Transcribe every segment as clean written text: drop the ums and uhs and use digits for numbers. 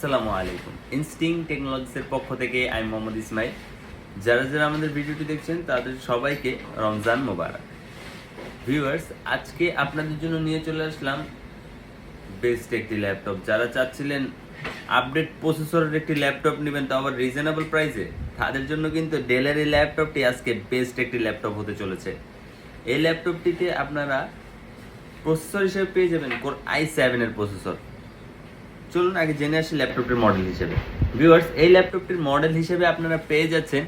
আসসালামু আলাইকুম। ইনস্টিং টেকনোলজিসের পক্ষ থেকে আমি মোহাম্মদ ইসমাইল। যারা যারা আমাদের ভিডিওটি দেখছেন তাদের সবাইকে রমজান মোবারক। ভিউয়ার্স, আজকে আপনাদের জন্য নিয়ে চলে আসলাম বেস্ট একটি ল্যাপটপ। যারা চাচ্ছিলেন আপডেট প্রসেসরের একটি ল্যাপটপ নেবেন, তো আবার রিজনেবল প্রাইসে, তাদের জন্য কিন্তু ডেলের এই ল্যাপটপটি আজকে বেস্ট একটি ল্যাপটপ হতে চলেছে। এই ল্যাপটপটিতে আপনারা প্রসেসর হিসেবে পেয়ে যাবেন কোর i7 এর প্রসেসর। চলুন আগে জেনে আসি ল্যাপটপটির মডেল হিসেবে। ভিউয়ার্স, এই ল্যাপটপটির মডেল হিসেবে আপনারা পেয়ে যাচ্ছেন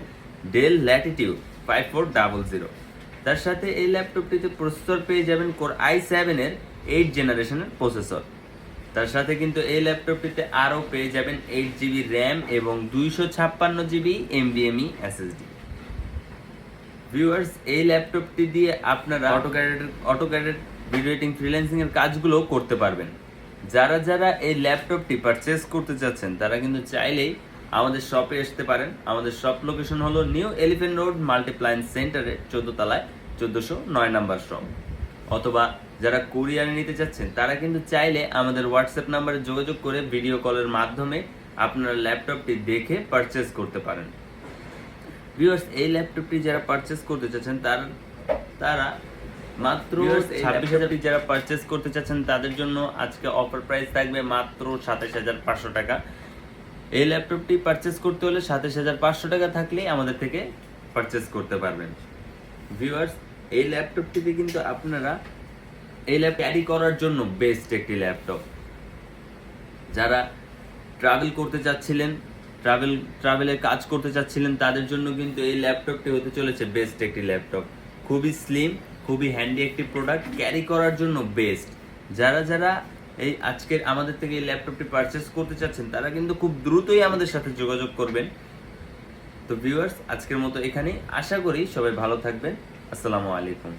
ডেল ল্যাটিটিউড 5400। তার সাথে এই ল্যাপটপটিতে প্রসেসর পেয়ে যাবেন কোর i7 এর 8 জেনারেশনের প্রসেসর। তার সাথে কিন্তু এই ল্যাপটপটিতে আরও পেয়ে যাবেন 8GB র্যাম এবং 256GB NVMe SSD। ভিউয়ার্স, এই ল্যাপটপটি দিয়ে আপনারা অটোক্যাডের ভিডিও এডিটিং ফ্রিল্যান্সিং এর কাজগুলো করতে পারবেন। যারা যারা এই ল্যাপটপটি পারচেস করতে চাচ্ছেন তারা কিন্তু চাইলেই আমাদের শপে আসতে পারেন। আমাদের শপ লোকেশন হলো নিউ এলিফ্যান্ট রোড মাল্টিপ্লায়েন্স সেন্টারে 14 তলায় 1409 নাম্বার শপ। অথবা যারা কুরিয়ারে নিতে চাচ্ছেন তারা কিন্তু চাইলে আমাদের হোয়াটসঅ্যাপ নাম্বারে যোগাযোগ করে ভিডিও কলের মাধ্যমে আপনারা ল্যাপটপটি দেখে পারচেস করতে পারেন। ভিউয়ার্স, এই ল্যাপটপটি যারা পারচেস করতে চাচ্ছেন তারা মাত্র 26,000 যারা পারচেস করতে চাচ্ছেন তাদের জন্য আজকে অফার প্রাইস থাকবে মাত্র 27,500 টাকা। এই ল্যাপটপটি পারচেস করতে হলে 27,500 টাকা থাকলেই আমাদের থেকে পারচেস করতে পারবেন। ভিউয়ার্স, এই ল্যাপটপটিতে কিন্তু আপনারা এই ল্যাপ ক্যারি করার জন্য বেস্ট একটি ল্যাপটপ। যারা ট্রাভেল করতে চাচ্ছিলেন, ট্রাভেলের কাজ করতে চাচ্ছিলেন তাদের জন্য কিন্তু এই ল্যাপটপটি হতে চলেছে বেস্ট একটি ল্যাপটপ। খুবই স্লিম, খুবই হ্যান্ডি একটি প্রোডাক্ট, ক্যারি করার জন্য বেস্ট। যারা যারা এই আজকের আমাদের থেকে এই ল্যাপটপটি পারচেস করতে চাচ্ছেন তারা কিন্তু খুব দ্রুতই আমাদের সাথে যোগাযোগ করবেন। তো ভিউয়ার্স, আজকের মতো এখানেই। আশা করি সবাই ভালো থাকবেন। আসসালামু আলাইকুম।